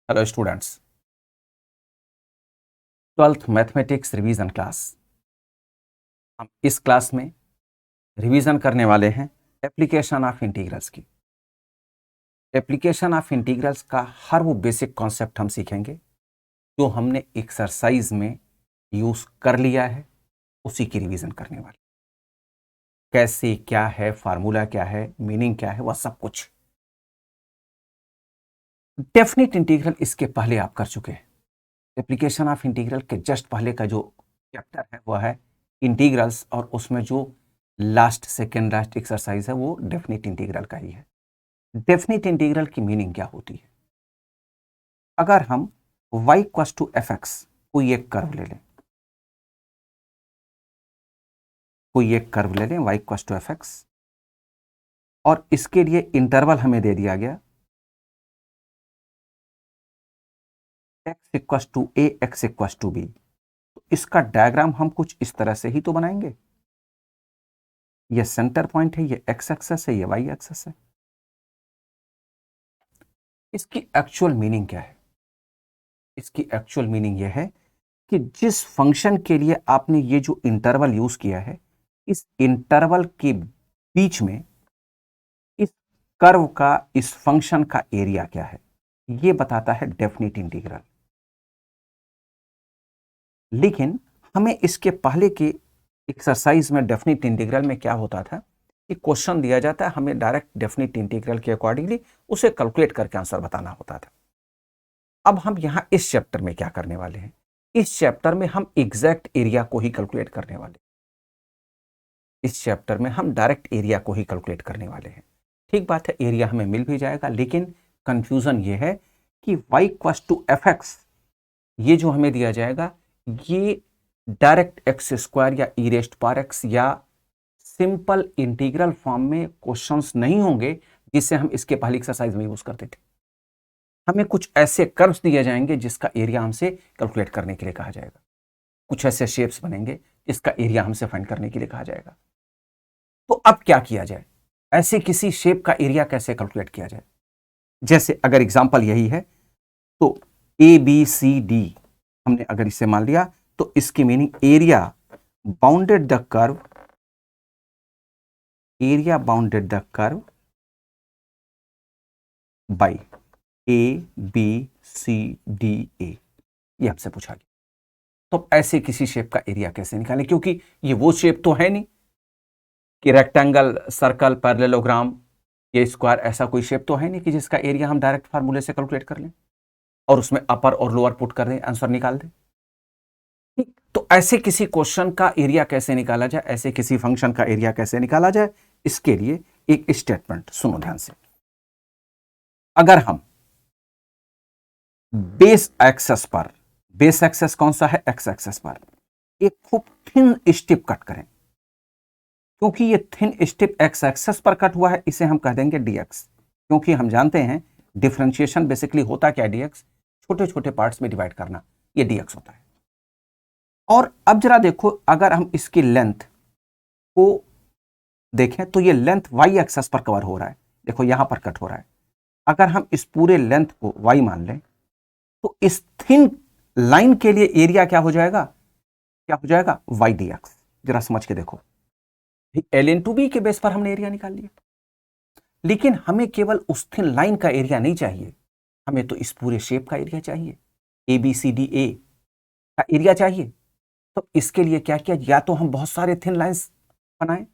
Hello students, 12th mathematics revision class. हम इस class में रिवीजन करने वाले हैं एप्लीकेशन ऑफ इंटीग्रल्स की। एप्लीकेशन ऑफ इंटीग्रल्स का हर वो बेसिक कॉन्सेप्ट हम सीखेंगे जो हमने एक्सरसाइज में यूज कर लिया है, उसी की रिवीजन करने वाले। कैसे, क्या है, फार्मूला क्या है, मीनिंग क्या है, वह सब कुछ। डेफिनेट इंटीग्रल इसके पहले आप कर चुके हैं। एप्लीकेशन ऑफ इंटीग्रल के जस्ट पहले का जो चैप्टर है वह है इंटीग्रल्स, और उसमें जो सेकेंड लास्ट एक्सरसाइज है वो डेफिनेट इंटीग्रल का ही है। डेफिनेट इंटीग्रल की मीनिंग क्या होती है? अगर हम y equals to F X कोई एक कर्व ले लें, y equals to F X, और इसके लिए इंटरवल हमें दे दिया गया x equals to a, x equals to b। तो इसका डायग्राम हम कुछ इस तरह से ही तो बनाएंगे। ये सेंटर पॉइंट है, ये x एक्सेस है, ये y एक्सेस है। इसकी एक्चुअल मीनिंग क्या है? इसकी एक्चुअल मीनिंग यह है कि जिस फंक्शन के लिए आपने ये जो इंटरवल यूज किया है, इस इंटरवल के बीच में इस कर्व का, इस फंक्शन का एरिया क्या है, ये बताता है डेफिनेट इंटीग्रल। लेकिन हमें इसके पहले के एक्सरसाइज में डेफिनेट इंटीग्रल में क्या होता था कि क्वेश्चन दिया जाता है, हमें डायरेक्ट डेफिनेट इंटीग्रल के अकॉर्डिंगली उसे कैलकुलेट करके आंसर बताना होता था। अब हम यहां इस चैप्टर में क्या करने वाले हैं? इस चैप्टर में हम एग्जैक्ट एरिया को ही कैलकुलेट करने वाले। इस चैप्टर में हम डायरेक्ट एरिया को ही कैलकुलेट करने वाले हैं। ठीक बात है, एरिया हमें मिल भी जाएगा, लेकिन कंफ्यूजन ये है कि y equals to F X, ये जो हमें दिया जाएगा, ये डायरेक्ट एक्स स्क्वायर या ई रेस्ट पावर एक्स या सिंपल इंटीग्रल फॉर्म में क्वेश्चंस नहीं होंगे जिससे हम इसके पहले एक्सरसाइज में यूज करते थे। हमें कुछ ऐसे कर्व्स दिए जाएंगे जिसका एरिया हमसे कैलकुलेट करने के लिए कहा जाएगा। कुछ ऐसे शेप्स बनेंगे जिसका एरिया हमसे फाइंड करने के लिए कहा जाएगा। तो अब क्या किया जाए? ऐसे किसी शेप का एरिया कैसे कैलकुलेट किया जाए? जैसे अगर एग्जांपल यही है तो ए बी सी डी हमने अगर इसे मान लिया, तो इसकी meaning area bounded the curve, area bounded the curve by A B C D A, ये आपसे पूछा गया। तो ऐसे किसी शेप का एरिया कैसे निकालें? क्योंकि ये वो शेप तो है नहीं कि रेक्टेंगल, सर्कल, पैरेललोग्राम, ये स्क्वायर, ऐसा कोई शेप तो है नहीं कि जिसका एरिया हम डायरेक्ट फार्मूले से कैलकुलेट कर लें और उसमें अपर और लोअर पुट कर दें, आंसर निकाल दें। तो ऐसे किसी क्वेश्चन का एरिया कैसे निकाला जाए, ऐसे किसी फंक्शन का एरिया कैसे निकाला जाए, इसके लिए एक स्टेटमेंट सुनो ध्यान से। अगर हम बेस एक्सेस पर, बेस एक्सेस कौन सा है? एक्स एक्सेस पर एक खूब थिन स्ट्रिप कट करें, क्योंकि ये थिन स्ट्रिप एक्स एक्सेस पर कट हुआ है, इसे हम कह देंगे डीएक्स। क्योंकि हम जानते हैं डिफरेंशिएशन बेसिकली होता क्या है, डीएक्स, छोटे छोटे पार्ट्स में डिवाइड करना, ये डीएक्स होता है। और अब जरा देखो, अगर हम इसकी लेंथ को देखें तो ये लेंथ वाई एक्सेस पर कवर हो रहा है, देखो यहां पर कट हो रहा है। अगर हम इस पूरे लेंथ को वाई मान लें तो इस थिन लाइन के लिए एरिया क्या हो जाएगा? क्या हो जाएगा? Y D X. जरा समझ के देखो, एल इन टू बी के बेस पर हमने एरिया निकाल लिया, लेकिन हमें केवल उस थिन लाइन का एरिया नहीं चाहिए, हमें तो इस पूरे शेप का एरिया चाहिए, ए बी सी डी ए का एरिया चाहिए। तो इसके लिए क्या किया, या तो हम बहुत सारे थिन लाइंस बनाएं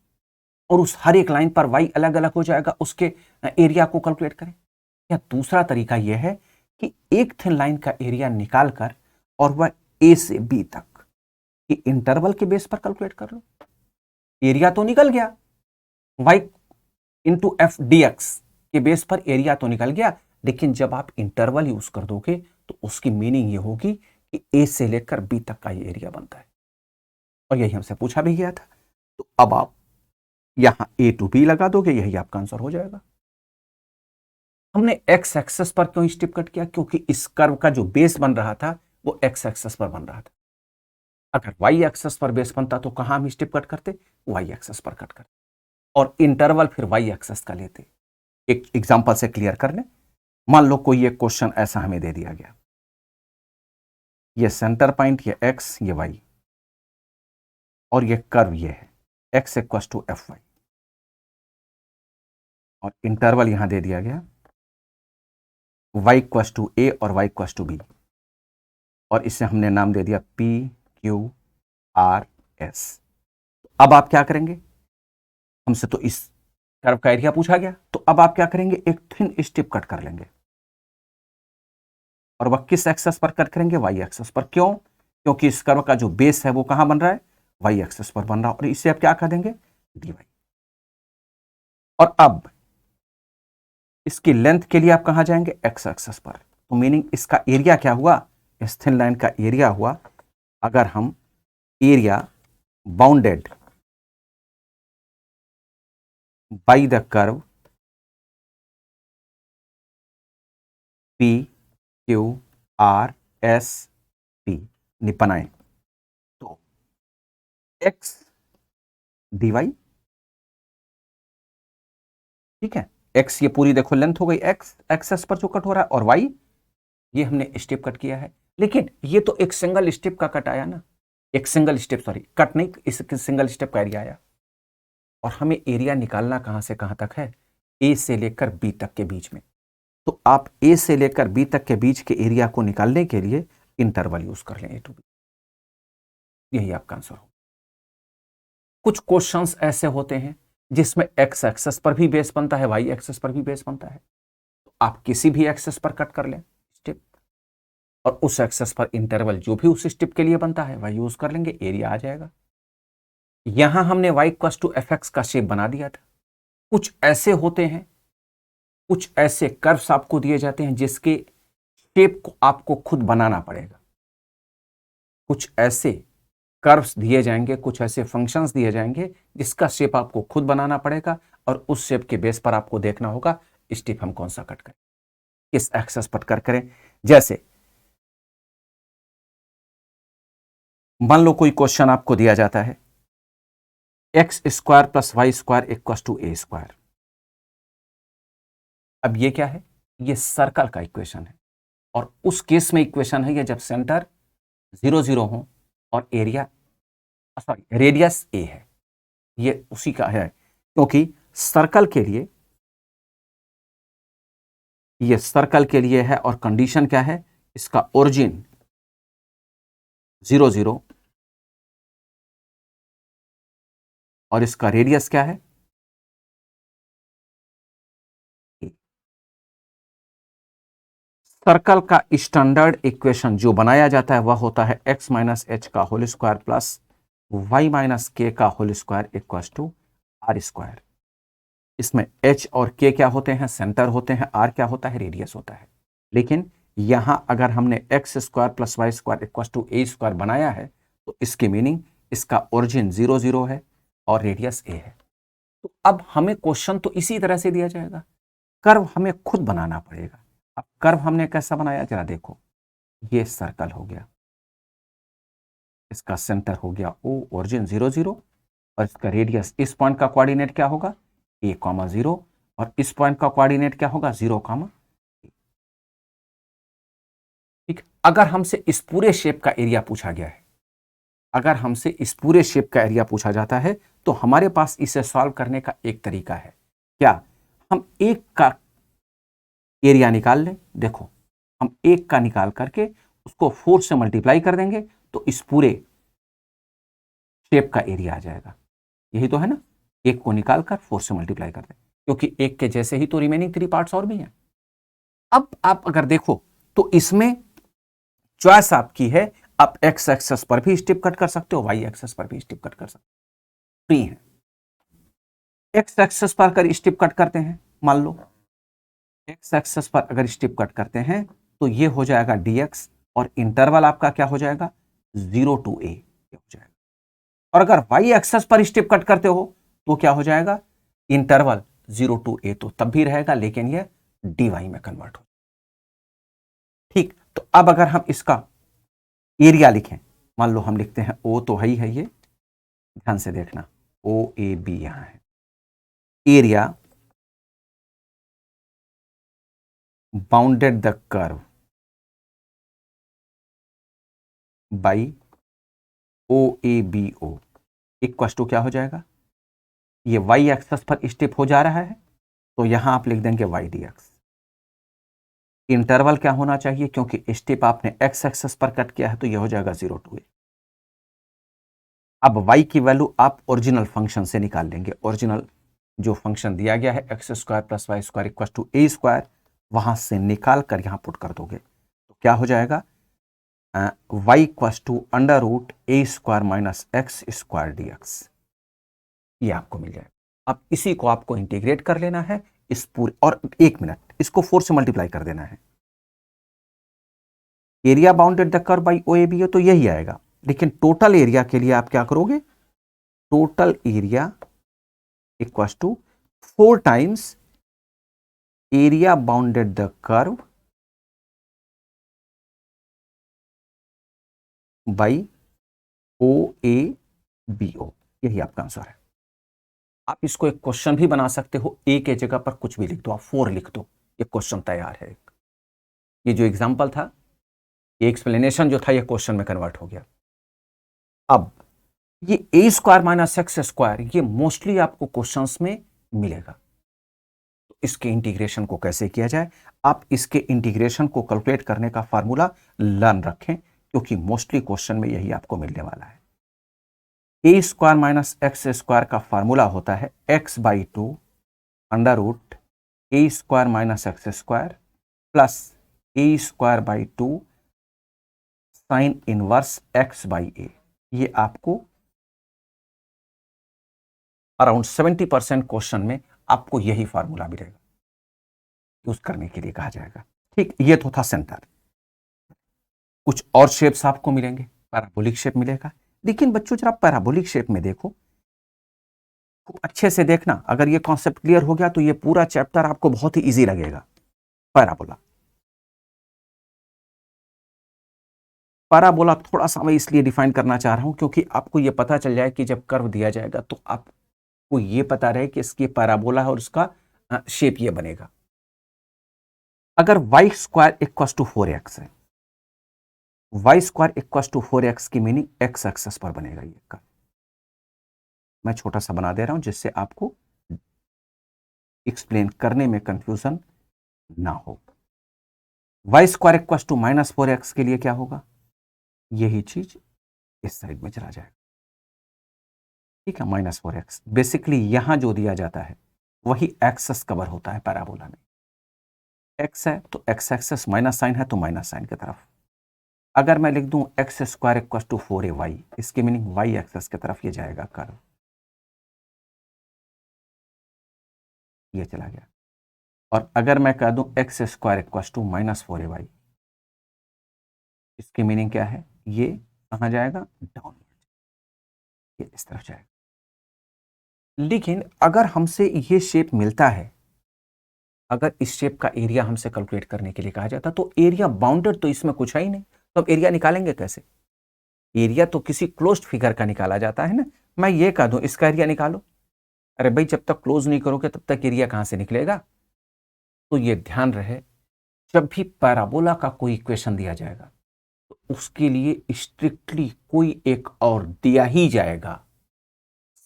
और उस हर एक लाइन पर वाई अलग अलग हो जाएगा, उसके एरिया को कैलकुलेट करें, या दूसरा तरीका यह है कि एक थिन लाइन का एरिया निकालकर और वह ए से बी तक के इंटरवल के बेस पर कैलकुलेट कर लो। एरिया तो निकल गया, y into F D x के बेस पर एरिया तो निकल गया, लेकिन जब आप इंटरवल यूज कर दोगे तो उसकी मीनिंग ये होगी कि ए से लेकर बी तक का ये एरिया बनता है, और यही हमसे पूछा भी गया था। तो अब आप यहां ए टू बी लगा दोगे, यही आपका आंसर हो जाएगा। हमने एक्स एक्सेस पर क्यों स्ट्रिप कट किया? क्योंकि इस कर्व का जो बेस बन रहा था वो एक्स एक्सेस पर बन रहा था। अगर वाई एक्सेस पर बेस बनता तो कहां हम स्ट्रिप कट करते? वाई एक्सेस पर कट करते, और इंटरवल फिर वाई एक्सेस का लेते। एक एग्जांपल से क्लियर कर लें, मान लो कोई एक क्वेश्चन ऐसा हमें दे दिया गया, ये सेंटर पॉइंट, ये एक्स, ये वाई, और ये कर्व ये है x equal to F Y, और इंटरवल यहां दे दिया गया y इक्वल टू ए और y इक्वल टू बी, और इसे हमने नाम दे दिया P Q R S। अब आप क्या करेंगे, हमसे तो इस कर्व का एरिया पूछा गया, तो अब आप क्या करेंगे, एक थिन स्ट्रिप कट कर लेंगे, और वह किस एक्सेस पर कट करेंगे, y एक्सेस पर। क्यों? क्योंकि इस कर्व का जो बेस है वो कहां बन रहा है, y एक्सेस पर बन रहा है, और इसे आप क्या कर देंगे, dy। और अब इसकी लेंथ के लिए आप कहां जाएंगे, x एक्सेस पर। तो मीनिंग इसका एरिया क्या हुआ, इस थिन लाइन का एरिया हुआ, अगर हम area bounded by the curve P Q R S T बनाएं, तो x dy, ठीक है, x ये पूरी देखो लेंथ हो गई, x एक्सेस पर जो कट हो रहा है, और y ये हमने स्टेप कट किया है। लेकिन ये तो एक सिंगल स्टेप का कट आया ना, एक सिंगल स्टेप, सॉरी कट नहीं, इस सिंगल स्टेप का एरिया आया, और हमें एरिया निकालना कहां से कहां तक है, ए से लेकर बी तक के बीच में। तो आप ए से लेकर बी तक के बीच के एरिया को निकालने के लिए इंटरवल यूज कर लें, ए टू बी, यही आपका आंसर हो। कुछ क्वेश्चंस ऐसे होते हैं जिसमें एक्स एक्सेस पर भी बेस बनता है, वाई एक्सेस पर भी बेस बनता है, तो आप किसी भी एक्सेस पर कट कर लें स्टेप, और उस एक्सेस पर इंटरवल जो भी उस स्टेप के लिए बनता है वह यूज कर लेंगे, एरिया आ जाएगा। यहां हमने y equal to F X का शेप बना दिया था। कुछ ऐसे होते हैं, कुछ ऐसे कर्व्स आपको दिए जाते हैं जिसके शेप को आपको खुद बनाना पड़ेगा। कुछ ऐसे कर्व्स दिए जाएंगे, कुछ ऐसे फंक्शंस दिए जाएंगे जिसका शेप आपको खुद बनाना पड़ेगा, और उस शेप के बेस पर आपको देखना होगा स्टेप हम कौन सा कट करें, किस एक्सेस पर कट करें। जैसे मान लो कोई क्वेश्चन आपको दिया जाता है X square plus Y square equal to A square. अब ये क्या है, ये सर्कल का इक्वेशन है, और उस केस में इक्वेशन है ये जब सेंटर 0 0 हो और एरिया, सॉरी रेडियस ए है, ये उसी का है। क्योंकि सर्कल के लिए, ये सर्कल के लिए है, और कंडीशन क्या है, इसका ओरिजिन 0 0 और इसका रेडियस क्या है, सर्कल का स्टैंडर्ड इक्वेशन जो बनाया जाता है वह होता है x माइनस एच का whole square plus y minus K का whole square equal to R square. इसमें h और k क्या होते हैं, सेंटर होते हैं, r क्या होता है, रेडियस होता है। लेकिन यहां अगर हमने X square plus Y square equal to A square बनाया है, तो इसकी मीनिंग इसका ओरिजिन 0 0 है और रेडियस ए है। तो अब हमें क्वेश्चन तो इसी तरह से दिया जाएगा, कर्व हमें खुद बनाना पड़ेगा। अब कर्व हमने कैसा बनाया, जरा देखो, ये सर्कल हो गया, इसका सेंटर हो गया O, ओरिजिन 0 0, और इसका रेडियस, इस पॉइंट का कोऑर्डिनेट क्या होगा, a, 0, और इस पॉइंट का कोऑर्डिनेट क्या होगा, 0, ठीक। अगर हमसे इस पूरे शेप का एरिया पूछा गया है, अगर हमसे इस पूरे शेप का एरिया पूछा जाता है, तो हमारे पास इसे सॉल्व करने का एक तरीका है। क्या, हम एक का एरिया निकाल लें, देखो हम एक का निकाल करके उसको 4 से मल्टीप्लाई कर देंगे, तो इस पूरे शेप का एरिया आ जाएगा। यही तो है ना, एक को निकालकर 4 से मल्टीप्लाई कर दें, क्योंकि एक के जैसे ही तो रिमेनिंग 3 पार्ट्स और भी हैं। अब आप अगर देखो तो इसमें चॉइस आपकी है, आप एक्स एक्सेस पर भी स्टेप कट कर सकते हो, वाई एक्सेस पर भी स्टेप कट कर सकते हो, फ्री है। एक्स एक्सेस पर अगर स्टेप कट करते हैं, मान लो एक्स एक्सेस पर अगर स्टेप कट करते हैं, तो ये हो जाएगा dx, और इंटरवल आपका क्या हो जाएगा, 0 to a हो जाएगा। और अगर y एक्सेस पर स्टेप कट करते हो तो क्या हो जाएगा, इंटरवल 0 to a तो तब भी रहेगा, लेकिन ये dy में कन्वर्ट हो, ठीक। तो अब अगर हम इसका एरिया लिखें, मान लो हम लिखते हैं O तो है ये, ध्यान से देखना, OAB यहां है, area bounded the curve by O A B O equal to क्या हो जाएगा, ये वाई एक्सेस पर स्टेप हो जा रहा है तो यहां आप लिख देंगे वाई डी एक्स। इंटरवल क्या होना चाहिए, क्योंकि स्टेप आपने एक्स एक्सेस पर कट किया है तो यह हो जाएगा 0 to a। अब y की वैल्यू आप ओरिजिनल फंक्शन से निकाल लेंगे। ओरिजिनल जो फंक्शन दिया गया है X square plus Y square equal to A square, वहां से निकाल कर यहां पुट कर दोगे तो क्या हो जाएगा, y equal to under root A square minus x square D X, ये आपको मिल जाएगा। अब इसी को आपको इंटीग्रेट कर लेना है इस पूरे, और 1 मिनट इसको 4 से मल्टीप्लाई कर देना है। Area bounded the curve by O A B है तो यही आएगा, लेकिन टोटल एरिया के लिए आप क्या करोगे, total area equal to 4 times area bounded the curve by O A B O, यही आपका आंसर है। आप इसको एक क्वेश्चन भी बना सकते हो, ए के जगह पर कुछ भी लिख दो, आप 4 लिख दो, ये क्वेश्चन तैयार है। ये जो एग्जांपल था, ये एक्सप्लेनेशन जो था, ये क्वेश्चन में कन्वर्ट हो गया। अब ये ए स्क्वायर माइनस एक्स स्क्वायर, ये मोस्टली आपको क्वेश्चंस में मिलेगा। तो इसके इंटीग्रेशन को कैसे किया जाए, आप इसके इंटीग्रेशन को कैलकुलेट करने का फार्मूला लर्न रखें, क्योंकि मोस्टली क्वेश्चन में यही आपको मिलने वाला है। A square minus x square का फार्मूला होता है x by 2 under root A square minus x square plus a square by 2 sine inverse x by a. ये आपको अराउंड 70% क्वेश्चन में आपको यही फार्मूला मिलेगा, यूज करने के लिए कहा जाएगा। ठीक, ये तो था सेंटर। कुछ और शेप्स आपको मिलेंगे, पैराबोलिक शेप मिलेगा, लेकिन बच्चों जरा पैराबोलिक शेप में देखो, खूब अच्छे से देखना। अगर ये कॉन्सेप्ट क्लियर हो गया तो ये पूरा चैप्टर आपको बहुत ही इजी लगेगा। पैराबोला, पैराबोला थोड़ा सा मैं इसलिए डिफाइन करना चाह रहा हूं क्योंकि आपको ये पता चल जाए कि जब कर्व दिया जाएगा तो आपको ये पता रहे कि इसकी पैराबोला है और उसका शेप ये बनेगा। अगर Y square equal to 4x है, Y square equal to 4x की मीनिंग एक्स एक्सेस पर बनेगा ये कर्व। मैं छोटा सा बना दे रहा हूं जिससे आपको एक्सप्लेन करने में कंफ्यूजन ना हो। Y square equal to minus 4x के लिए क्या होगा, यही चीज इस साइड में चला जाएगा। ठीक है, -4x। बेसिकली यहां जो दिया जाता है वही एक्सेस कवर होता है पैराबोला में। एक्स है तो एक्स एक्सेस, माइनस साइन है तो माइनस साइन की तरफ। अगर मैं लिख दूं x square equal to 4ay, इसकी मीनिंग वाई एक्सेस की तरफ ये जाएगा कर्व, ये चला गया। और अगर मैं कह दूं x square equal to -4ay, इसकी मीनिंग क्या है, ये कहां जाएगा, डाउनवर्ड, ये इस तरफ जाएगा। लेकिन अगर हमसे ये शेप मिलता है, अगर इस शेप का एरिया हमसे कैलकुलेट करने के लिए कहा जाता तो एरिया बाउंडेड तो इसमें कुछ है ही नहीं, तो अब एरिया निकालेंगे कैसे। एरिया तो किसी क्लोज्ड फिगर का निकाला जाता है ना। मैं ये कह दूं इसका एरिया निकालो, अरे भाई जब तक क्लोज नहीं करोगे तब तक एरिया कहां से निकलेगा। तो ये ध्यान रहे, जब भी पैराबोला का कोई इक्वेशन दिया जाएगा तो उसके लिए स्ट्रिक्टली कोई एक और दिया ही जाएगा।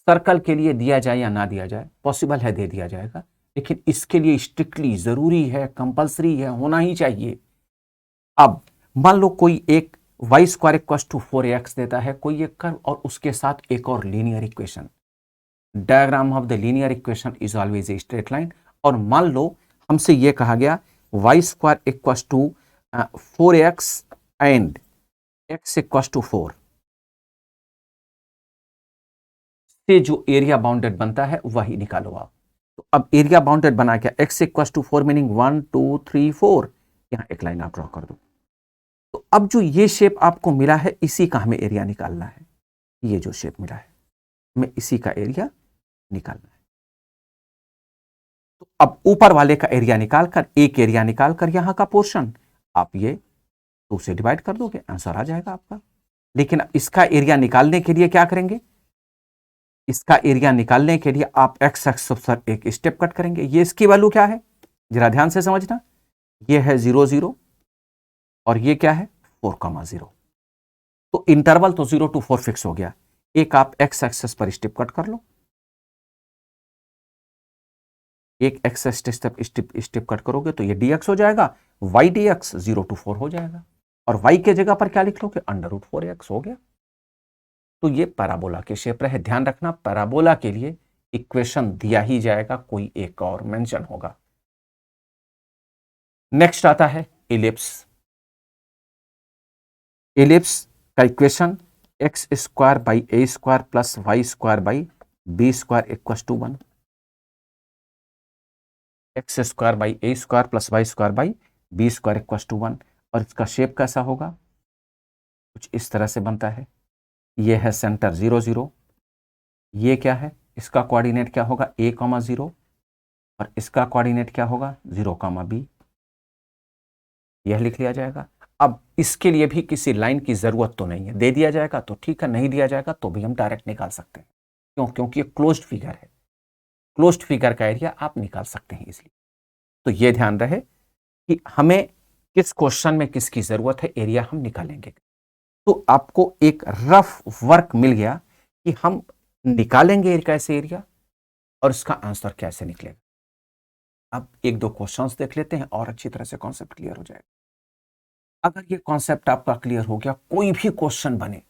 सर्कल के लिए दिया जाए या ना दिया जाए, पॉसिबल है दे दिया जाएगा, लेकिन इसके लिए स्ट्रिक्टली जरूरी है, कंपलसरी है, होना ही चाहिए। अब मान लो कोई एक Y square equal to 4x देता है कोई एक कर्व, और उसके साथ एक और linear equation. Diagram of the linear equation is always a straight line. और मान लो हमसे यह कहा गया Y square equal to 4x and x equal to 4 से जो एरिया बाउंडेड बनता है वही निकालो आप। तो अब एरिया बाउंडेड बना क्या, x इक्वल टू 4 मीनिंग 1 2 3 4, यहां एक लाइन आप ड्रॉ कर दो। तो अब जो ये शेप आपको मिला है इसी का हमें एरिया निकालना है। ये जो शेप मिला है हमें इसी का एरिया निकालना है। तो अब ऊपर वाले का एरिया निकालकर, एक एरिया निकालकर यहां का पोर्शन आप ये 2 से डिवाइड कर दोगे, आंसर आ जाएगा आपका। लेकिन इसका एरिया निकालने के लिए क्या करेंगे, इसका एरिया निकालने के लिए आप एक्स एक्सिस पर एक स्टेप कट करेंगे। ये इसकी वैल्यू क्या है, जरा ध्यान से समझना। ये है 0 0 और ये क्या है 4,0। तो इंटरवल तो 0 to 4 फिक्स हो गया। एक आप एक्स एक्सेस पर स्टेप कट कर लो, एक एक्स स्टेप कट करोगे तो ये dx हो जाएगा, y dx 0 to 4 हो जाएगा, और y के जगह पर क्या लिख लोगे √4x हो गया। तो ये पैराबोला के शेप रहे। ध्यान रखना पैराबोला के लिए इक्वेशन दिया ही जाएगा, कोई एक और मेंशन होगा। नेक्स्ट आता है इलिप्स। इलिप्स का equation X square by A square plus Y square by B square equal to 1। X square by A square plus Y square by B square equal to 1। और इसका shape कैसा होगा, कुछ इस तरह से बनता है। ये है सेंटर 0 0, ये क्या है, इसका कोऑर्डिनेट क्या होगा a,0 और इसका कोऑर्डिनेट क्या होगा 0,b। यह लिख लिया जाएगा। अब इसके लिए भी किसी लाइन की जरूरत तो नहीं है, दे दिया जाएगा तो ठीक है, नहीं दिया जाएगा तो भी हम डायरेक्ट निकाल सकते हैं। क्यों? क्योंकि ये क्लोज्ड फिगर है, क्लोज्ड फिगर का एरिया आप निकाल सकते हैं इसलिए। तो ये ध्यान रहे कि हमें किस क्वेश्चन में किसकी जरूरत है, एरिया हम निकालेंगे। तो आपको एक रफ वर्क मिल गया कि हम निकालेंगे कैसे एरिया और इसका आंसर कैसे निकलेगा। अब एक दो क्वेश्चंस देख लेते हैं और अच्छी तरह से कॉन्सेप्ट क्लियर हो जाएगा। अगर ये कॉन्सेप्ट आपका क्लियर हो गया, कोई भी क्वेश्चन बने,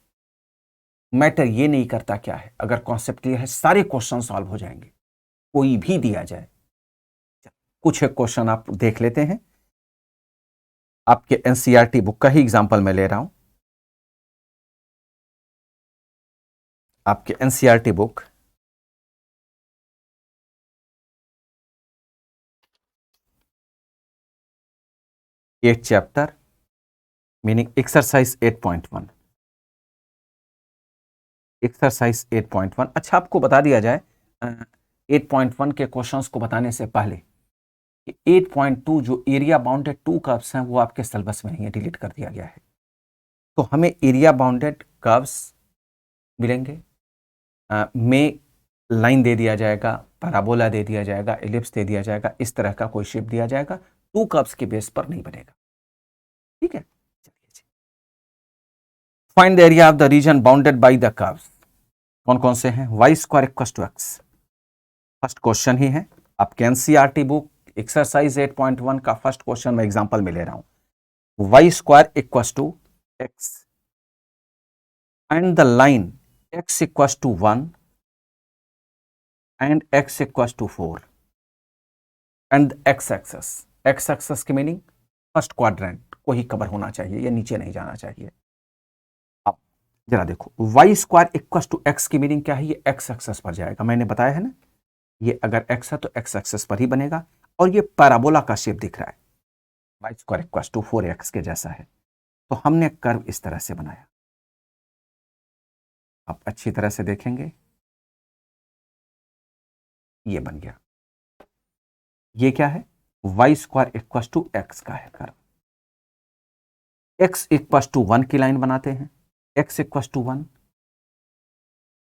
मैटर ये नहीं करता क्या है, अगर कॉन्सेप्ट क्लियर है सारे क्वेश्चन सॉल्व हो जाएंगे, कोई भी दिया जाए। कुछ एक क्वेश्चन आप देख लेते हैं, आपके एनसीईआरटी बुक का ही एग्जांपल मैं ले रहा हूं। आपके NCERT book 8 chapter meaning exercise 8.1। Exercise 8.1। अच्छा आपको बता दिया जाए 8.1 के क्वेश्चंस को बताने से पहले कि 8.2 जो एरिया बाउंडेड टू कर्व्स हैं वो आपके सिलेबस में नहीं है, डिलीट कर दिया गया है। तो हमें एरिया बाउंडेड कर्व्स मिलेंगे, में लाइन दे दिया जाएगा, पैराबोला दे दिया जाएगा, एलिप्स दे दिया जाएगा, इस तरह का कोई शेप दिया जाएगा, टू कर्व्स के बेस पर नहीं बनेगा। ठीक है, चलिए find the area of the region bounded by the curves. कौन कौन से हैं, y square equal to x, first question ही है आपके एनसीईआरटी बुक एक्सरसाइज 8.1 का फर्स्ट क्वेश्चन मैं एग्जांपल में ले रहा हूं। Y square equal to X and the line x equal to 1 and x equal to 4 and x axis की मीनिंग फर्स्ट क्वाड्रेंट को ही कवर होना चाहिए, या नीचे नहीं जाना चाहिए। अब जरा देखो Y square equal to x की मीनिंग क्या है, ये x एक्सेस पर जाएगा, मैंने बताया है ना, ये अगर x है तो x एक्सेस पर ही बनेगा, और ये पैराबोला का शेप दिख रहा है, Y square equal to 4x के जैसा है। तो हमने कर्व इस तरह से बनाया, आप अच्छी तरह से देखेंगे ये बन गया। ये क्या है, Y square equal to X का है कर्व। एक्स इक्वल टू 1 की लाइन बनाते हैं, x equal to 1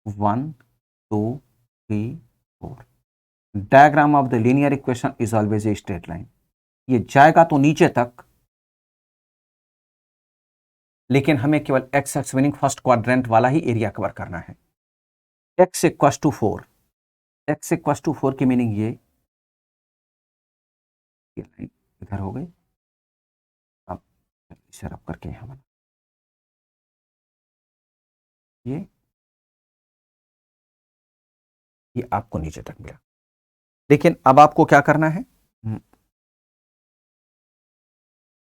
1 2 3 4। Diagram of the linear equation is always a straight line. ये जाएगा तो नीचे तक, लेकिन हमें केवल x x meaning first quadrant वाला ही एरिया कवर करना है। X equal to 4, x equal to 4 की मीनिंग ये लाइन इधर हो गई। अब इसे रब करके यहां बना, ये आपको नीचे तक मिला। लेकिन अब आपको क्या करना है,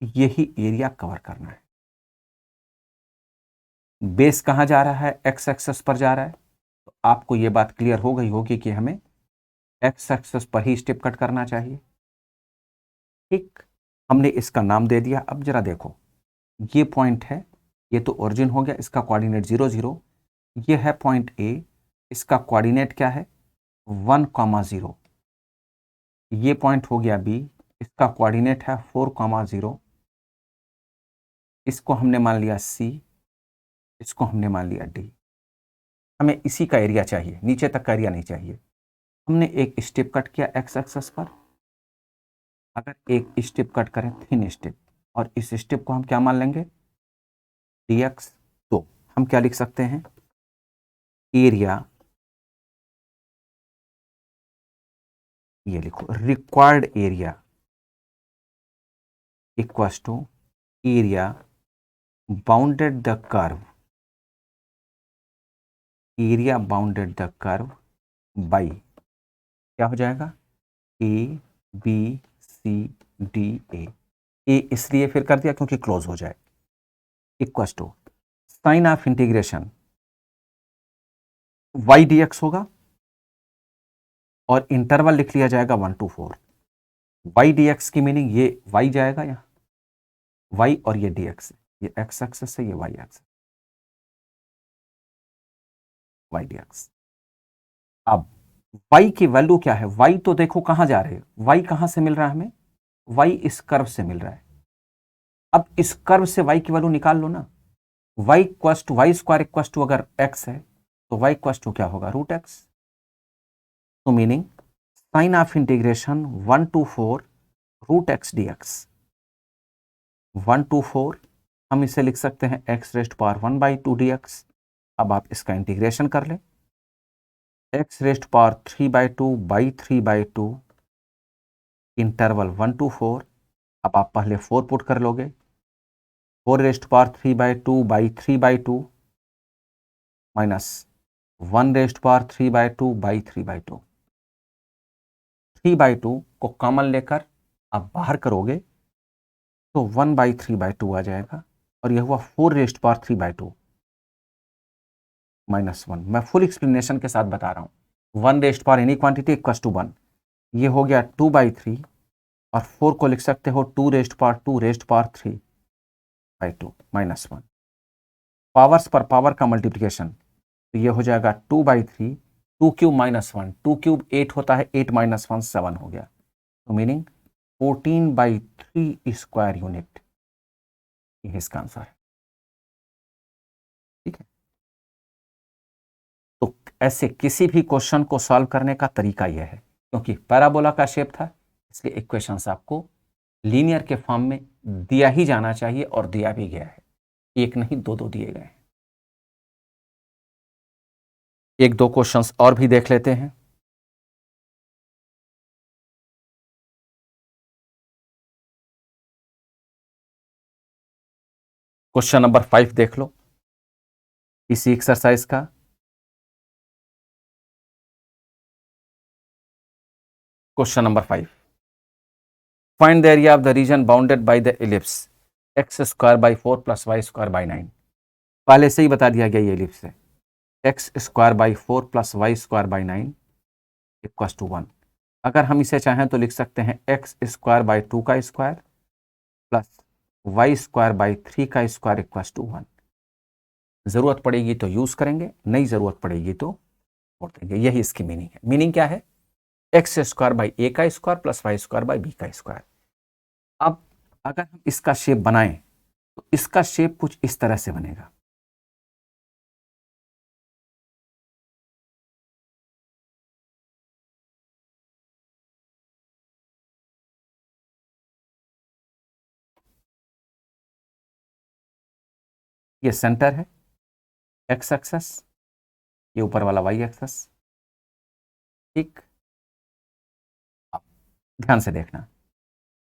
यही एरिया कवर करना है। बेस कहां जा रहा है, एक्स एक्सेस पर जा रहा है, तो आपको यह बात क्लियर हो गई होगी कि हमें एक्स एक्सेस पर ही स्टेप कट करना चाहिए। ठीक, हमने इसका नाम दे दिया। अब जरा देखो ये पॉइंट है, ये तो ओरिजिन हो गया, इसका कोऑर्डिनेट 0 0, ये है पॉइंट ए, इसका कोऑर्डिनेट क्या है 1,0। ये पॉइंट हो गया बी, इसका कोऑर्डिनेट है 4,0। इसको हमने मान लिया सी, इसको हमने मान लिया डी। हमें इसी का एरिया चाहिए, नीचे तक का एरिया नहीं चाहिए। हमने एक स्टेप कट किया एक्स एक्सेस पर, अगर एक स्टेप कट करें थिन स्टेप, और इस स्टेप को हम क्या मान लेंगे, dx, तो हम क्या लिख सकते हैं, एरिया, ये लिखो required area equals to area bounded the curve, area bounded the curve by, क्या हो जाएगा, ए बी सी डी ए इसलिए फिर कर दिया क्योंकि क्लोज हो जाए, equals to sign of integration y dx होगा, और इंटरवल लिख लिया जाएगा 1 to 4। y dx की मीनिंग ये y जाएगा यहाँ, y और ये dx, ये x एक्सेस है, ये y एक्सेस, y dx। अब y की वैल्यू क्या है, y तो देखो कहां जा रहे हैं, y कहां से मिल रहा है हमें, y इस कर्व से मिल रहा है। अब इस कर्व से y की वैल्यू निकाल लो ना, y equals to y square equals to, अगर x है तो y इक्वल्स टू क्या होगा, √x। तो meaning sign of integration 1 to 4 √x dx, 1 to 4 हम इसे लिख सकते हैं x⁻1/2 dx। अब आप इसका इंटीग्रेशन कर लें, x⁻3/2/3/2 इंटरवल 1 to 4। अब आप पहले 4 पुट कर लोगे, 4⁻3/2/3/2 माइनस 1⁻3/2/3/2, 3/2 को कॉमन लेकर आप बाहर करोगे तो 1/3/2 आ जाएगा, और यह हुआ 4⁻3/2 -1। मैं फुल एक्सप्लेनेशन के साथ बता रहा हूं, 1 एनी क्वांटिटी इक्वल्स टू 1, ये हो गया 2/3, और 4 को लिख सकते हो 2⁻3/2 -1। पावर्स पर पावर का मल्टीप्लिकेशन, तो ये हो जाएगा 2/3, 2 क्यूब -1, 2 क्यूब 8 होता है, 8 -1 7 हो गया, तो मीनिंग 14/3 स्क्वायर यूनिट, ये इसका आंसर है। ठीक है, तो ऐसे किसी भी क्वेश्चन को सॉल्व करने का तरीका यह है, क्योंकि पैराबोला का शेप था इसलिए इक्वेशंस आपको लीनियर के फॉर्म में दिया ही जाना चाहिए, और दिया भी गया है, एक नहीं दो दो दिए गए हैं। एक दो क्वेश्चंस और भी देख लेते हैं। क्वेश्चन नंबर 5 देख लो इसी एक्सरसाइज का। Question number 5, find the area of the region bounded by the ellipse x² / 4 + y² / 9। पहले से ही बता दिया गया ये इलिप्स है, x² / 4 + y² / 9 = 1। अगर हम इसे चाहें तो लिख सकते हैं x² / 2 का स्क्वायर प्लस y² / 3 का स्क्वायर = 1। जरूरत पड़ेगी तो यूज करेंगे, नहीं जरूरत पड़ेगी तो छोड़ देंगे, यही इसकी मीनिंग है। मीनिंग क्या है, x² / a का स्क्वायर प्लस y² / b का स्क्वायर। अब अगर हम इसका शेप बनाएं तो इसका शेप कुछ इस तरह से बनेगा, ये सेंटर है x एक्सेस, ये ऊपर वाला y एक्सेस। ठीक, अब ध्यान से देखना,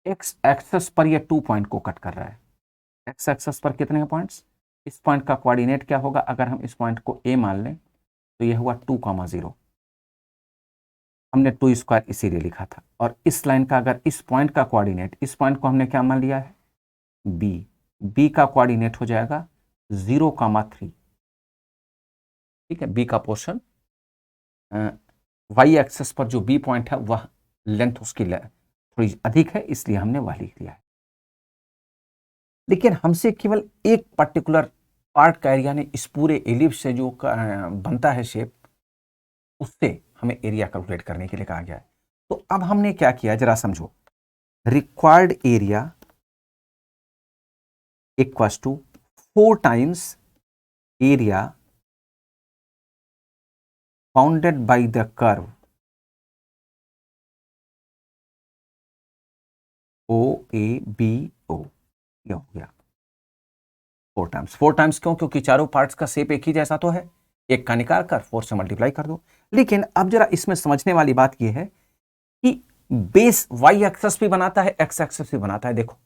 x एक्सेस पर ये 2 पॉइंट को कट कर रहा है। x एक्सेस पर कितने हैं पॉइंट्स, इस पॉइंट का कोऑर्डिनेट क्या होगा, अगर हम इस पॉइंट को a मान लें तो ये हुआ 2,0। हमने 2² इसीलिए लिखा था, और इस लाइन का अगर इस पॉइंट का कोऑर्डिनेट, इस पॉइंट को हमने क्या मान लिया है, b, b का कोऑर्डिनेट हो जाएगा 0,3। ठीक है, b का पोर्शन y एक्सेस पर जो b पॉइंट है वह लेंथ उसकी थोड़ी अधिक है, इसलिए हमने वह लिख दिया है। लेकिन हमसे केवल एक पर्टिकुलर पार्ट का एरिया ने, इस पूरे एलिप्स से जो बनता है शेप, उससे हमें एरिया कैलकुलेट करने के लिए कहा गया है। तो अब हमने क्या किया जरा समझो, required area equals to 4 times area bounded by the curve OABO, ये हो गया 4 टाइम्स। 4 टाइम्स क्यों? क्योंकि चारों पार्ट्स का शेप एक ही जैसा तो है, एक का निकाल कर 4 से मल्टीप्लाई कर दो। लेकिन अब जरा इसमें समझने वाली बात यह है कि बेस वाई एक्सेस भी बनाता है, एक्स एक्सेस भी बनाता है। देखो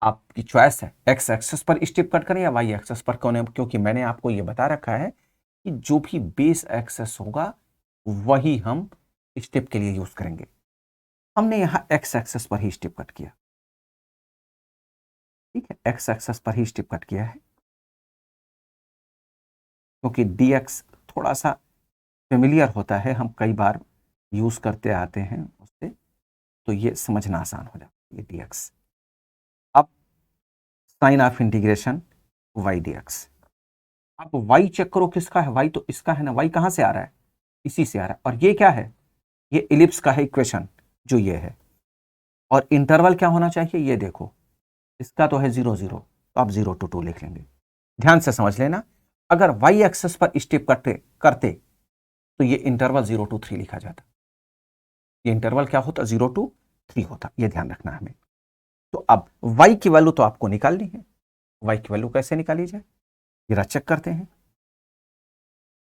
आपकी चॉइस है, एक्स एक्सेस पर स्टेप कट करें या वाई एक्सेस पर कौन, क्योंकि मैंने आपको यह बता रखा है कि जो भी बेस एक्सेस होगा वही हम स्टेप के लिए यूज करेंगे। हमने यहां एक्स एक्सेस पर ही स्टेप कट किया, ठीक है, एक्स एक्सेस पर ही स्टेप कट किया है, क्योंकि dx थोड़ा सा फेमिलियर होता है, हम कई बार यूज करते आते हैं उससे, तो ये समझना आसान हो जाता है ये dx। अब sign of integration y dx। अब y चेक करो किसका है, y तो इसका है ना, y कहां से आ रहा है, इसी से आ रहा है। और ये क्या है, ये इलिप्स का है इक्वेशन जो ये है, और इंटरवल क्या होना चाहिए, ये देखो इसका तो है 0 0, तो आप 0 to 2 लिख लेंगे। ध्यान से समझ लेना, अगर y एक्सेस पर स्टेप करते तो ये इंटरवल 0 to 3 लिखा जाता, ये इंटरवल क्या होता, 0 to 3 होता, ये ध्यान रखना हमें। तो अब y की वैल्यू तो आपको निकालनी है, y की वैल्यू कैसे निकाली जाए, जरा चेक करते हैं।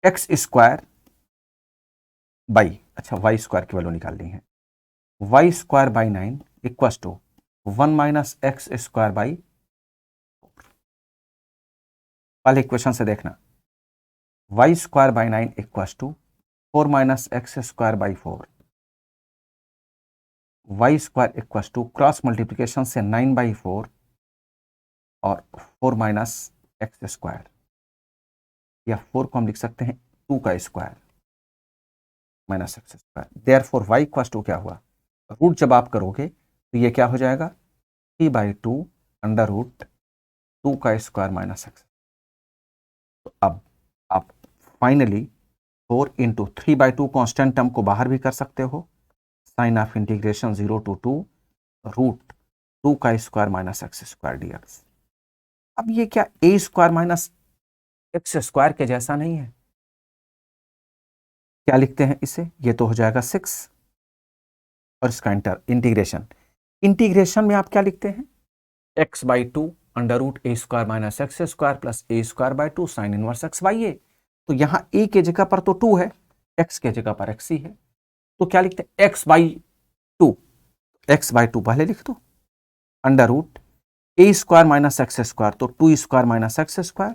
एक्स स्क्वायर बाई, अच्छा वाई स्क्वायर की वैल्यू निकालनी है, Y square by 9 equal to 1 minus x square by, पहले इक्वेशन से देखना, y square by 9 equal to 4 minus x square by 4, y square equal to cross multiplication से 9 by 4 और 4 minus x square, या 4 को हम लिख सकते हैं 2 का square minus x square. Therefore y equal to क्या हुआ, रूट जब आप करोगे तो ये क्या हो जाएगा, 3/2 अंडर रूट 2 का स्क्वायर माइनस एक्स। तो अब आप फाइनली 4 इंटू 3/2 कॉन्स्टेंट टर्म को बाहर भी कर सकते हो, sign of integration 0 to 2 root 2 का square minus x square dx। अब ये क्या a square minus x square के जैसा नहीं है, क्या लिखते हैं इसे, ये तो हो जाएगा 6, और इसका इंटीग्रेशन, इंटीग्रेशन में आप क्या लिखते हैं, x/2 under root A square minus x square plus a square by 2 sine inverse x by a. तो यहां a के जगह पर तो 2 है, x के जगह पर x ही है, तो क्या लिखते हैं x/2, x/2 पहले लिख दो, अंडर रूट ए स्क्वायर माइनस एक्स स्क्वायर, तो 2 square minus x square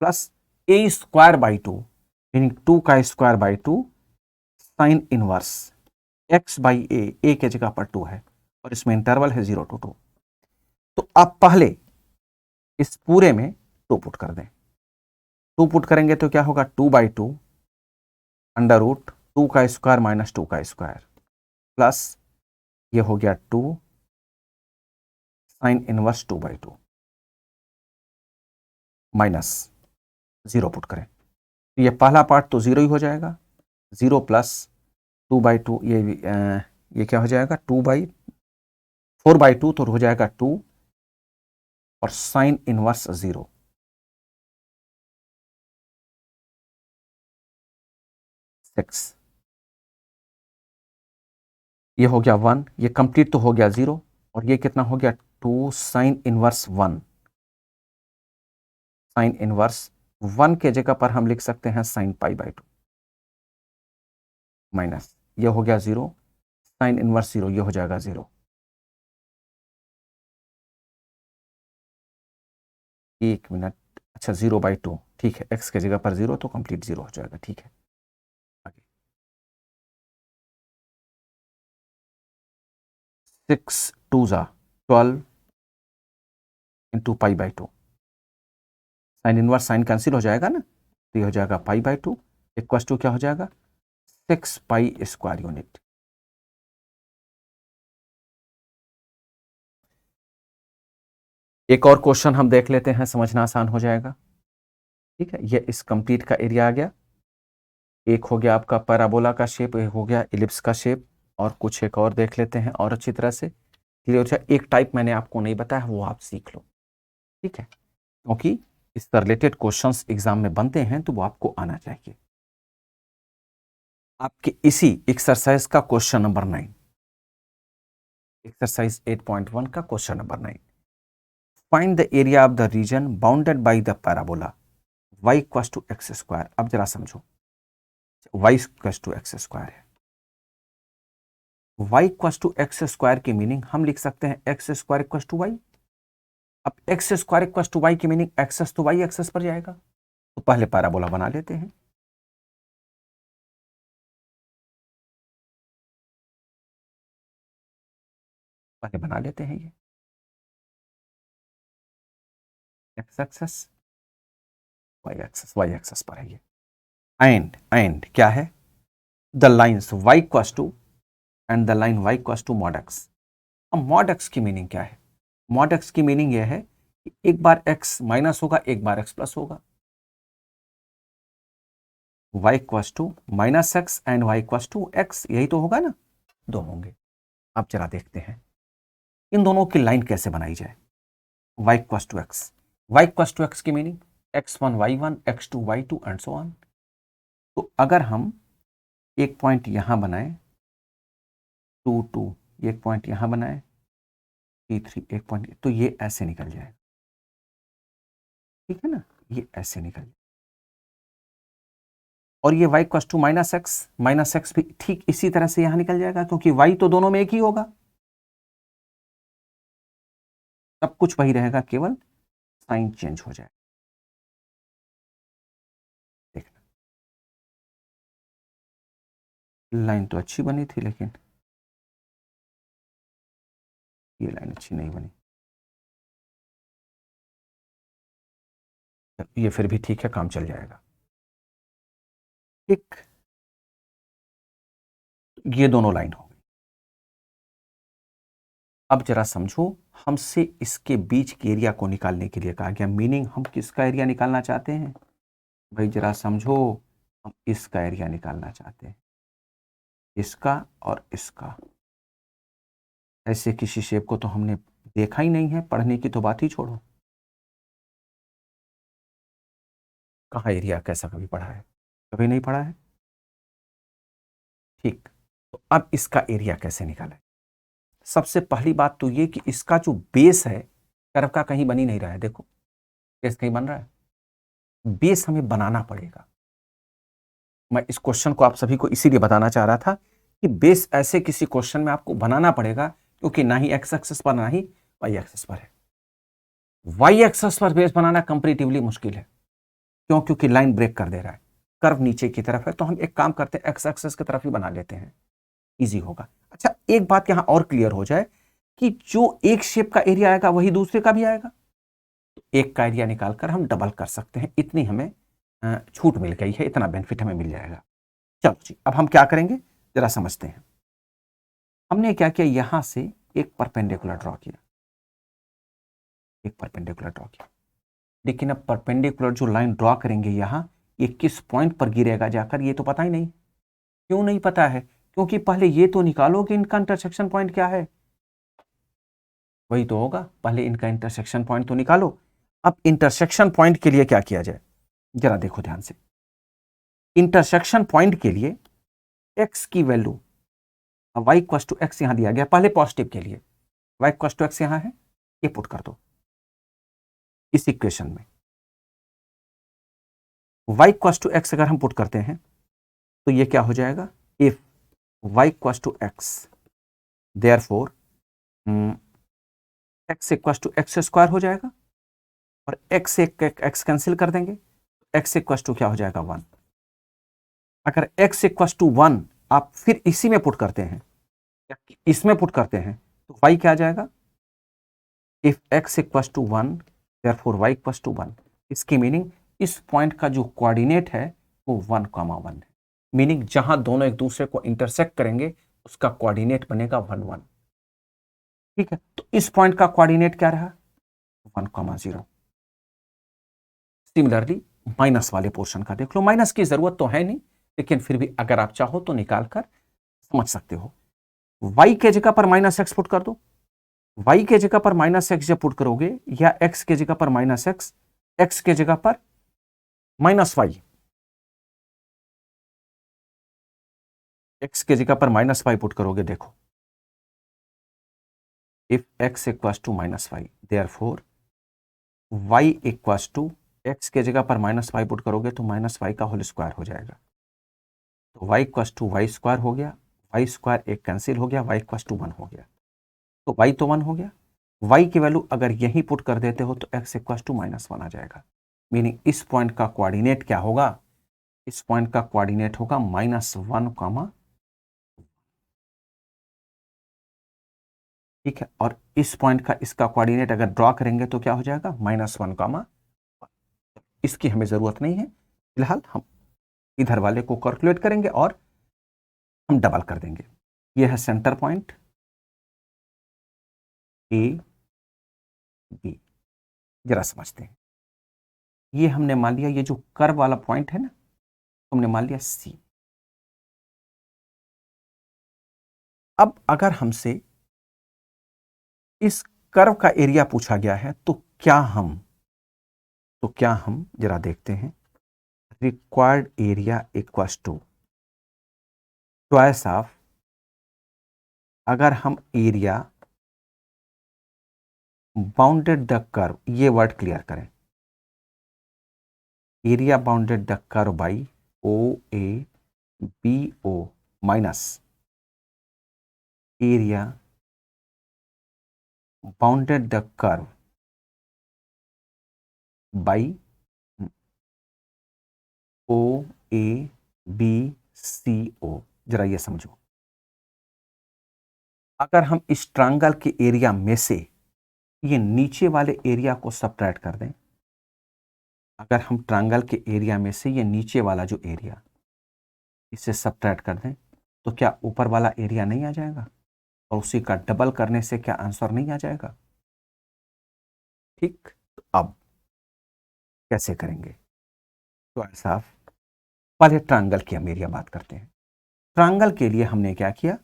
plus a square by 2 meaning 2 का square by 2 sine inverse x by a के जगह पर 2 है, और इसमें इंटरवल है 0 to 2। तो आप पहले इस पूरे में 2 पुट कर दें, 2 पुट करेंगे तो क्या होगा, 2/2 अंडर रूट 2 का स्क्वायर माइनस 2 का स्क्वायर प्लस ये हो गया 2 साइन इनवर्स 2/2 माइनस 0 पुट करें, तो ये पहला पार्ट तो 0 ही हो जाएगा, 0 प्लस 2/2, ये क्या हो जाएगा, 4/2 तो हो जाएगा 2 और साइन इनवर्स 0, 6, ये हो गया 1, ये कंप्लीट तो हो गया 0, और ये कितना हो गया 2 साइन इनवर्स 1, साइन इनवर्स 1 के जगह पर हम लिख सकते हैं साइन π/2 माइनस, ये हो गया 0 साइन इनवर्स 0, ये हो जाएगा 0, एक मिनट, अच्छा 0/2, ठीक है, x के जगह पर 0 तो कंप्लीट 0 हो जाएगा, ठीक है। आगे 6 2 12 into π/2, sine inverse sine cancel हो जाएगा ना, तो ये हो जाएगा π/2 इक्वल टू क्या हो जाएगा, 6 पाई स्क्वायर यूनिट। एक और क्वेश्चन हम देख लेते हैं, समझना आसान हो जाएगा, ठीक है। ये इस कंप्लीट का एरिया आ गया, एक हो गया आपका पैराबोला का शेप, एक हो गया इलिप्स का शेप, और कुछ एक और देख लेते हैं और अच्छी तरह से क्लियर हो जाए। एक टाइप मैंने आपको नहीं बताया, वो आप सीख लो, ठीक है, क्योंकि इससे रिलेटेड क्वेश्चंस एग्जाम में बनते हैं तो वो आपको आना चाहिए। आपके इसी एक्सरसाइज का क्वेश्चन नंबर 9, एक्सरसाइज 8.1 का question number 9। Find the area of the region bounded by the parabola y equals to x square. अब जरा समझो, y equals to x square है। y equals to x square की meaning हम लिख सकते हैं x square equals to y. अब x square equals to y की मीनिंग एक्सेस तो वाई एक्सेस पर जाएगा, तो पहले पैराबोला बना लेते हैं। पहले बना लेते हैं ये एक्स एक्सेस वाई एक्सेस पर है ये। एंड क्या है, the lines y equals to and the line y equals to mod x। अब मॉड x की मीनिंग क्या है? मॉड x की मीनिंग यह है कि एक बार x माइनस होगा, एक बार x प्लस होगा। y equals to minus x and y equals to x, यही तो होगा ना, दो होंगे। अब जरा देखते हैं इन दोनों की लाइन कैसे बनाई जाए। y equals to x, y equals to x की meaning x1 y1 x2 y2 and so on. तो अगर हम एक पॉइंट यहां बनाए 2 2, एक पॉइंट यहां बनाए 3 3, एक पॉइंट, तो ये ऐसे निकल जाए, ठीक है ना, ये ऐसे निकल जाए। और ये y equals to minus x भी ठीक इसी तरह से यहां निकल जाएगा, क्योंकि y तो दोनों में एक ही होगा, सब कुछ वही रहेगा, केवल साइन चेंज हो जाए। देखना, लाइन तो अच्छी बनी थी, लेकिन ये लाइन अच्छी नहीं बनी। ये फिर भी ठीक है, काम चल जाएगा। एक ये दोनों लाइन हो गई। अब जरा समझो, हमसे इसके बीच के एरिया को निकालने के लिए कहा गया। मीनिंग हम किसका एरिया निकालना चाहते हैं भाई, जरा समझो, हम इसका एरिया निकालना चाहते हैं, इसका और इसका। ऐसे किसी शेप को तो हमने देखा ही नहीं है, पढ़ने की तो बात ही छोड़ो। कहाँ एरिया कैसा कभी पढ़ा है? कभी नहीं पढ़ा है। ठीक, तो अब इसका एरिया कैसे निकालें? सबसे पहली बात तो ये कि इसका जो बेस है कर्व का कहीं बन ही नहीं रहा है। देखो बेस कहीं बन रहा है, बेस हमें बनाना पड़ेगा। मैं इस क्वेश्चन को आप सभी को इसीलिए बताना चाह रहा था कि बेस ऐसे किसी क्वेश्चन में आपको बनाना पड़ेगा, क्योंकि ना ही एक्स एक्सेस पर ना ही वाई एक्सेस पर है। वाई एक्सेस पर बेस बनाना कंपैरेटिवली मुश्किल है। क्यों? क्योंकि लाइन ब्रेक कर दे रहा है, कर्व नीचे की तरफ है। तो हम एक काम करते हैं, एक्स एक्सेस की तरफ ही बना लेते हैं, इजी होगा। अच्छा, एक बात यहां और क्लियर हो जाए कि जो एक शेप का एरिया आएगा वही दूसरे का भी आएगा। तो एक का एरिया निकालकर हम डबल कर सकते हैं, इतनी हमें छूट मिल गई है, इतना बेनिफिट हमें मिल जाएगा। चलो जी, अब हम क्या करेंगे जरा समझते हैं। हमने क्या किया, यहां से एक परपेंडिकुलर ड्रॉ किया, एक परपेंडिकुलर ड्रॉ किया। लेकिन अब परपेंडिकुलर जो लाइन ड्रॉ करेंगे यहां, ये किस पॉइंट पर गिरेगा जाकर, ये तो पता ही नहीं। क्यों नहीं पता है? क्योंकि पहले ये तो निकालो कि इनका इंटरसेक्शन पॉइंट क्या है। वही तो होगा, पहले इनका इंटरसेक्शन पॉइंट तो निकालो। अब इंटरसेक्शन पॉइंट के लिए क्या किया जाए, जरा देखो ध्यान से। इंटरसेक्शन पॉइंट के लिए x की value, y equal to x यहां दिया गया, पहले पॉजिटिव के लिए y इक्वल टू एक्स यहां है, ये पुट कर दो इस इक्वेशन में। y इक्वल टू एक्स अगर हम पुट करते हैं तो ये क्या हो जाएगा, if y equal to x, therefore x equal to x square हो जाएगा, और x से x कैंसिल कर देंगे, x इक्वल टू क्या हो जाएगा 1। अगर x इक्वल टू 1 आप फिर इसी में पुट करते हैं, इसमें पुट करते हैं, तो y क्या आ जाएगा, if x equal to 1 therefore y equal to 1। इसकी मीनिंग इस पॉइंट का जो कोऑर्डिनेट है वो 1,1 है। मीनिंग जहां दोनों एक दूसरे को इंटरसेक्ट करेंगे उसका कोऑर्डिनेट बनेगा 1 1। ठीक है, तो इस पॉइंट का कोऑर्डिनेट क्या रहा, 1,0। सिमिलरली माइनस वाले पोर्शन का देख लो, माइनस की जरूरत तो है नहीं, लेकिन फिर भी अगर आप चाहो तो निकाल कर समझ सकते हो। y के जगह पर माइनस एक्स पुट कर दो, y के जगह पर माइनस एक्स जब पुट करोगे, या x के जगह पर माइनस एक्स, x के जगह पर माइनस वाई, x के जगह पर माइनस वाई पुट करोगे, देखो if x equals to -y, therefore y equals to, x के जगह पर -y पुट करोगे तो -y का होल स्क्वायर हो जाएगा, तो y equals to y square हो गया, y स्क्वायर एक कैंसिल हो गया, y इक्वल्स टू 1 हो गया, तो y तो 1 हो गया। y की वैल्यू अगर यहीं पुट कर देते हो तो x इक्वल्स टू -1 आ जाएगा, मीनिंग इस पॉइंट का कोऑर्डिनेट क्या होगा, इस पॉइंट का कोऑर्डिनेट होगा -1, ठीक है, और इस पॉइंट का इसका कोऑर्डिनेट अगर ड्रॉ करेंगे तो क्या हो जाएगा, -1, इसकी हमें जरूरत नहीं है, फिलहाल हम इधर वाले को कैलकुलेट करेंगे और हम डबल कर देंगे। यह है सेंटर पॉइंट ए बी। जरा समझते हैं, ये हमने मान लिया, ये जो कर्व वाला पॉइंट है ना, हमने मान लिया सी। अब अगर हमसे इस कर्व का एरिया पूछा गया है तो क्या हम जरा देखते हैं, required area equals to twice of, अगर हम एरिया बाउंडेड द कर्व, ये वर्ड क्लियर करें, area bounded the curve by O A B O minus area bounded the curve by O A B C O. जरा ये समझो, अगर हम इस ट्रायंगल के एरिया में से ये नीचे वाले एरिया को सबट्रैक्ट कर दें, अगर हम ट्रायंगल के एरिया में से ये नीचे वाला जो एरिया, इसे सबट्रैक्ट कर दें तो क्या ऊपर वाला एरिया नहीं आ जाएगा, और उसी का डबल करने से क्या आंसर नहीं आ जाएगा, ठीक। तो अब कैसे करेंगे, तो ऐसा पहले ट्रायंगल की हम एरिया बात करते हैं। ट्रायंगल के लिए हमने क्या किया,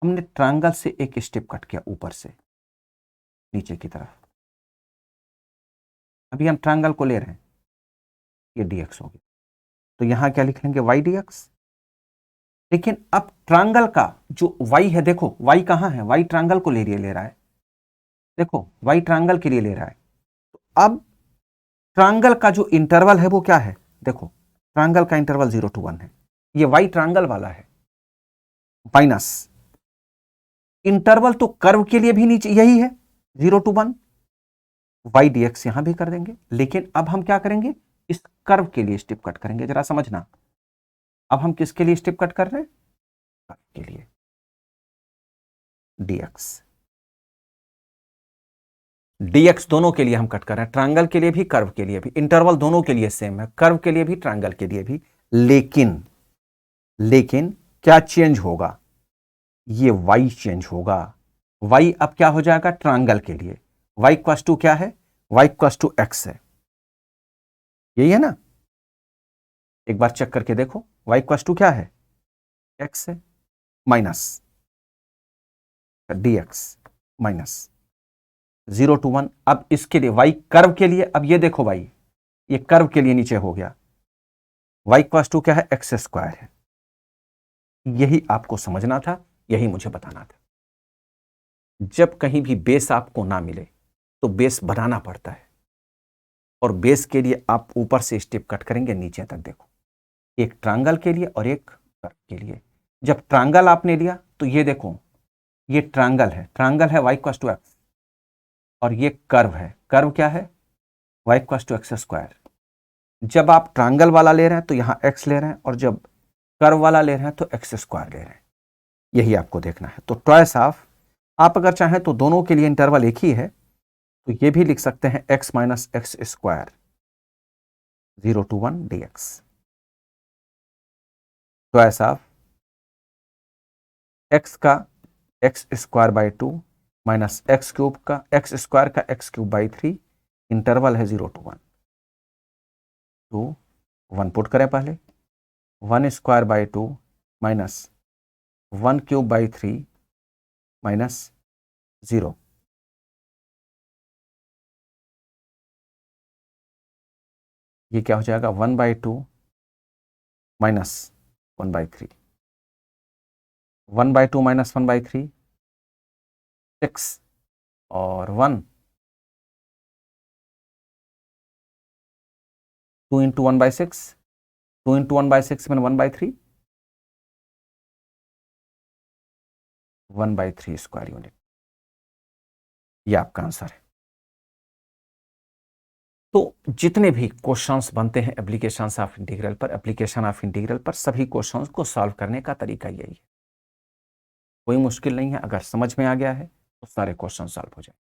हमने ट्रायंगल से एक स्टेप कट किया ऊपर से नीचे की तरफ। अभी हम ट्रायंगल को ले रहे हैं, ये dx हो गया, तो यहां क्या लिख लेंगे, y dx। लेकिन अब ट्रायंगल का जो y है, देखो y कहां है, y ट्रायंगल को ले रहा है, देखो y ट्रायंगल के लिए ले रहा है। तो अब ट्रायंगल का जो इंटरवल है वो क्या है, देखो ट्रायंगल का इंटरवल 0 to 1 है, ये y ट्रायंगल वाला है, माइनस इंटरवल तो कर्व के लिए भी नीचे यही है 0 to 1, y dx यहां भी कर देंगे। लेकिन अब हम क्या करेंगे, इस कर्व के लिए स्टेप कट करेंगे, जरा समझना। अब हम किसके लिए स्टेप कट कर रहे हैं, कर्व के लिए, dx dx दोनों के लिए हम कट कर रहे हैं, ट्रायंगल के लिए भी कर्व के लिए भी, इंटरवल दोनों के लिए सेम है, कर्व के लिए भी ट्रायंगल के लिए भी। लेकिन क्या चेंज होगा, ये y चेंज होगा, y अब क्या हो जाएगा, ट्रायंगल के लिए y इक्वल्स टू क्या है, y इक्वल्स टू x है, यही है ना, एक बार चेक करके देखो, y इक्वल्स टू क्या है, x है, माइनस dx माइनस 0 to 1। अब इसके लिए y कर्व के लिए, अब ये देखो भाई, ये कर्व के लिए नीचे हो गया, y इक्वल्स टू क्या है, एक्स स्क्वायर है। यही आपको समझना था, यही मुझे बताना था। जब कहीं भी बेस आपको ना मिले तो बेस बनाना पड़ता है, और बेस के लिए आप ऊपर से स्टेप कट करेंगे नीचे तक। देखो, एक ट्रायंगल के लिए और एक कर्व के लिए। जब ट्रायंगल आपने लिया तो ये देखो, ये ट्रायंगल है y इक्वल्स टू एक्स, और ये कर्व है, कर्व क्या है, y equals to x square. जब आप ट्रायंगल वाला ले रहे हैं तो यहां x ले रहे हैं, और जब कर्व वाला ले रहे हैं तो एक्स स्क्वायर ले रहे हैं, यही आपको देखना है। तो ट्वाइस ऑफ, आप अगर चाहें तो दोनों के लिए इंटरवल एक ही है, तो ये भी लिख सकते हैं x minus x square 0 to 1 dx, twice of x का x square by 2 minus x cube का एक्स स्क्वायर का एक्स क्यूब बाई 3, इंटरवल है 0 to 1। तो 1 पुट करें पहले, 1 square by 2 minus 1 cube by 3 minus 0, ये क्या हो जाएगा, 1/2 माइनस 1/3, 1/2 माइनस 1/3 6 और 1, 2 इंटू 1/6, 2 इंटू 1/6 मैंने 1/3, 1/3 स्क्वायर यूनिट। ये आपका आंसर है। तो जितने भी क्वेश्चंस बनते हैं एप्लीकेशंस ऑफ इंटीग्रल पर, एप्लीकेशन ऑफ इंटीग्रल पर, सभी क्वेश्चंस को सॉल्व करने का तरीका यही है। कोई मुश्किल नहीं है, अगर समझ में आ गया है तो सारे क्वेश्चन सॉल्व हो जाए।